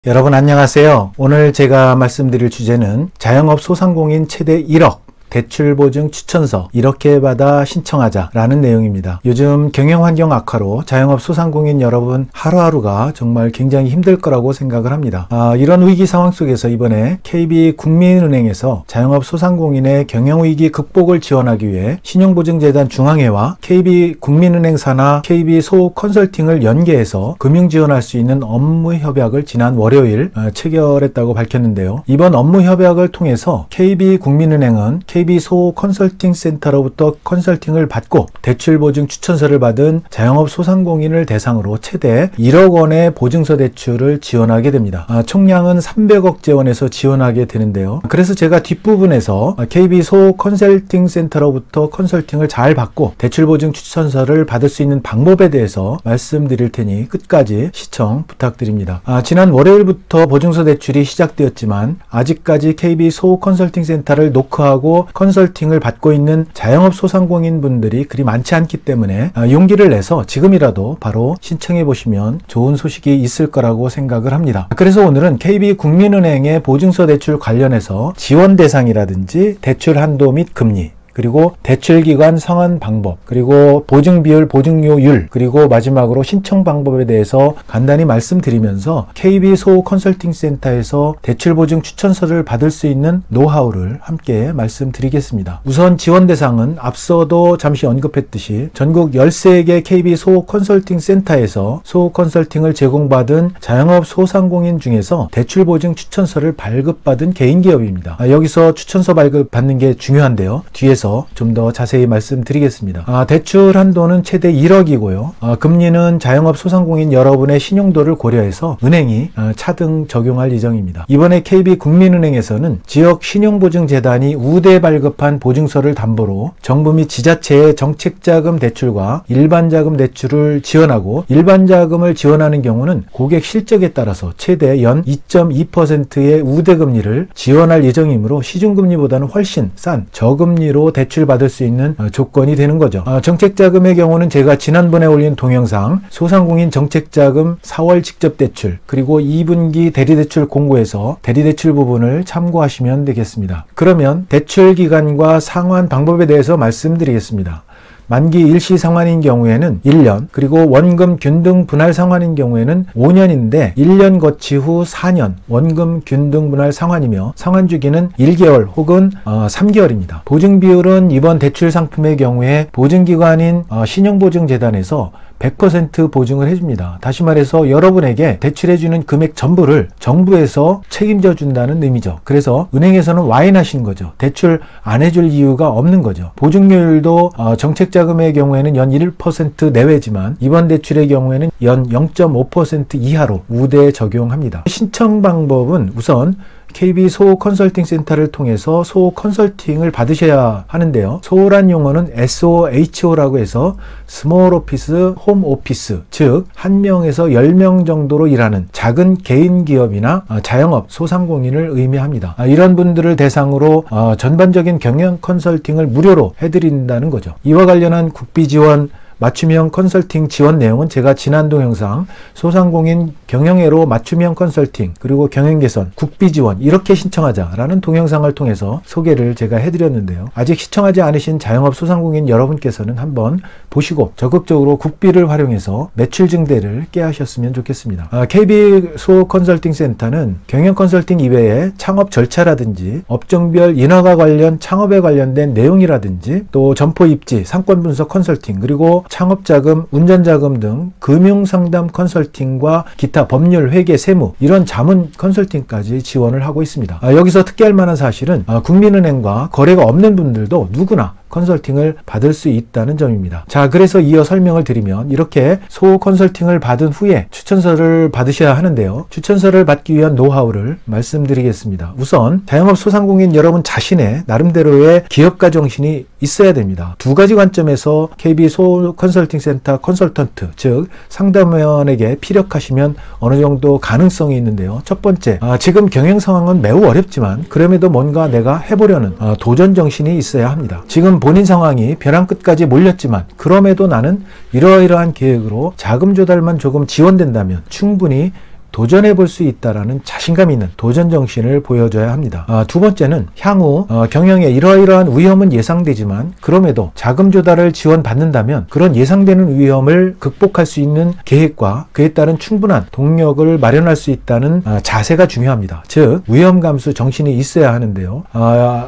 여러분 안녕하세요. 오늘 제가 말씀드릴 주제는 자영업 소상공인 최대 1억 대출보증 추천서 이렇게 받아 신청하자라는 내용입니다. 요즘 경영환경 악화로 자영업 소상공인 여러분 하루하루가 정말 굉장히 힘들 거라고 생각을 합니다. 이런 위기 상황 속에서 이번에 KB국민은행에서 자영업 소상공인의 경영위기 극복을 지원하기 위해 신용보증재단 중앙회와 KB국민은행 산하 KB소consulting을 연계해서 금융지원할 수 있는 업무협약을 지난 월요일 체결했다고 밝혔는데요. 이번 업무협약을 통해서 KB국민은행은 KB소컨설팅센터로부터 컨설팅을 받고 대출보증 추천서를 받은 자영업 소상공인을 대상으로 최대 1억 원의 보증서 대출을 지원하게 됩니다. 총량은 300억 재원에서 지원하게 되는데요. 그래서 제가 뒷부분에서 KB소컨설팅센터로부터 컨설팅을 잘 받고 대출보증 추천서를 받을 수 있는 방법에 대해서 말씀드릴 테니 끝까지 시청 부탁드립니다. 지난 월요일부터 보증서 대출이 시작되었지만 아직까지 KB소컨설팅센터를 노크하고 컨설팅을 받고 있는 자영업 소상공인 분들이 그리 많지 않기 때문에 용기를 내서 지금이라도 바로 신청해 보시면 좋은 소식이 있을 거라고 생각을 합니다. 그래서 오늘은 KB국민은행의 보증서 대출 관련해서 지원 대상이라든지 대출 한도 및 금리, 그리고 대출기관 상환 방법, 그리고 보증비율, 보증료율, 그리고 마지막으로 신청 방법에 대해서 간단히 말씀드리면서 KB소컨설팅센터에서 대출보증 추천서를 받을 수 있는 노하우를 함께 말씀드리겠습니다. 우선 지원 대상은 앞서도 잠시 언급했듯이 전국 13개 KB소컨설팅센터에서 소컨설팅을 제공받은 자영업 소상공인 중에서 대출보증 추천서를 발급받은 개인기업입니다. 여기서 추천서 발급받는 게 중요한데요. 뒤에서 좀 더 자세히 말씀드리겠습니다. 대출 한도는 최대 1억이고요. 금리는 자영업 소상공인 여러분의 신용도를 고려해서 은행이 차등 적용할 예정입니다. 이번에 KB국민은행에서는 지역 신용보증재단이 우대 발급한 보증서를 담보로 정부 및 지자체의 정책자금 대출과 일반자금 대출을 지원하고 일반자금을 지원하는 경우는 고객 실적에 따라서 최대 연 2.2%의 우대금리를 지원할 예정이므로 시중금리보다는 훨씬 싼 저금리로 대출받을 수 있는 조건이 되는 거죠. 정책자금의 경우는 제가 지난번에 올린 동영상 소상공인 정책자금 4월 직접대출 그리고 2분기 대리대출 공고에서 대리대출 부분을 참고하시면 되겠습니다. 그러면 대출기간과 상환 방법에 대해서 말씀드리겠습니다. 만기 일시 상환인 경우에는 1년, 그리고 원금 균등 분할 상환인 경우에는 5년인데 1년 거치 후 4년 원금 균등 분할 상환이며 상환 주기는 1개월 혹은 3개월입니다. 보증 비율은 이번 대출 상품의 경우에 보증기관인 신용보증재단에서 100% 보증을 해줍니다. 다시 말해서 여러분에게 대출해주는 금액 전부를 정부에서 책임져 준다는 의미죠. 그래서 은행에서는 와인하신 거죠. 대출 안 해줄 이유가 없는 거죠. 보증료율도 정책자금의 경우에는 연 1% 내외지만 이번 대출의 경우에는 연 0.5% 이하로 우대 적용합니다. 신청 방법은 우선 KB소컨설팅센터를 통해서 소컨설팅을 받으셔야 하는데요. 소란 용어는 SOHO라고 해서 스몰 오피스, 홈 오피스, 즉 1명에서 10명 정도로 일하는 작은 개인 기업이나 자영업, 소상공인을 의미합니다. 이런 분들을 대상으로 전반적인 경영 컨설팅을 무료로 해드린다는 거죠. 이와 관련한 국비 지원 맞춤형 컨설팅 지원 내용은 제가 지난 동영상 소상공인 경영애로 맞춤형 컨설팅 그리고 경영개선, 국비 지원 이렇게 신청하자라는 동영상을 통해서 소개를 제가 해드렸는데요. 아직 시청하지 않으신 자영업 소상공인 여러분께서는 한번 보시고 적극적으로 국비를 활용해서 매출 증대를 깨하셨으면 좋겠습니다. KB소컨설팅센터는 경영 컨설팅 이외에 창업 절차라든지 업종별 인허가 관련 창업에 관련된 내용이라든지 또 점포 입지, 상권 분석 컨설팅 그리고 창업자금, 운전자금 등 금융상담 컨설팅과 기타 법률, 회계, 세무 이런 자문 컨설팅까지 지원을 하고 있습니다. 여기서 특기할 만한 사실은 국민은행과 거래가 없는 분들도 누구나 컨설팅을 받을 수 있다는 점입니다. 자, 그래서 이어 설명을 드리면 이렇게 소 컨설팅을 받은 후에 추천서를 받으셔야 하는데요. 추천서를 받기 위한 노하우를 말씀드리겠습니다. 우선 자영업 소상공인 여러분 자신의 나름대로의 기업가 정신이 있어야 됩니다. 두 가지 관점에서 KB 소컨설팅센터 컨설턴트, 즉 상담원에게 피력하시면 어느 정도 가능성이 있는데요. 첫 번째, 지금 경영 상황은 매우 어렵지만 그럼에도 뭔가 내가 해보려는 도전 정신이 있어야 합니다. 지금 본인 상황이 벼랑 끝까지 몰렸지만 그럼에도 나는 이러이러한 계획으로 자금 조달만 조금 지원된다면 충분히 도전해 볼 수 있다라는 자신감 있는 도전 정신을 보여줘야 합니다. 두 번째는 향후 경영에 이러이러한 위험은 예상되지만 그럼에도 자금 조달을 지원받는다면 그런 예상되는 위험을 극복할 수 있는 계획과 그에 따른 충분한 동력을 마련할 수 있다는 자세가 중요합니다. 즉 위험 감수 정신이 있어야 하는데요.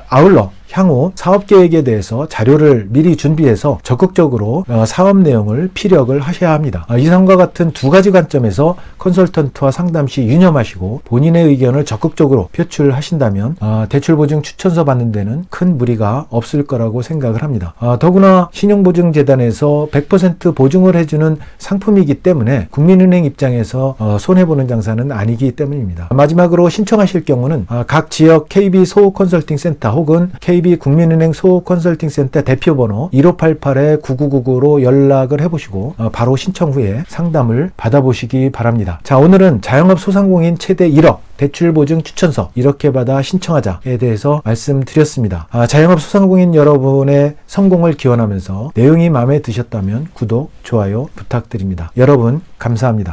아울러 향후 사업계획에 대해서 자료를 미리 준비해서 적극적으로 사업 내용을 피력을 하셔야 합니다. 이상과 같은 두 가지 관점에서 컨설턴트와 상담 시 유념하시고 본인의 의견을 적극적으로 표출하신다면 대출보증 추천서 받는 데는 큰 무리가 없을 거라고 생각을 합니다. 더구나 신용보증재단에서 100% 보증을 해주는 상품이기 때문에 국민은행 입장에서 손해보는 장사는 아니기 때문입니다. 마지막으로 신청하실 경우는 각 지역 KB 소호컨설팅센터 혹은 KB 국민은행 소호컨설팅센터 대표번호 1588-9999로 연락을 해보시고 바로 신청 후에 상담을 받아보시기 바랍니다. 자, 오늘은 자영업 소상공인 최대 1억 대출보증 추천서 이렇게 받아 신청하자에 대해서 말씀드렸습니다. 자영업 소상공인 여러분의 성공을 기원하면서 내용이 마음에 드셨다면 구독, 좋아요 부탁드립니다. 여러분 감사합니다.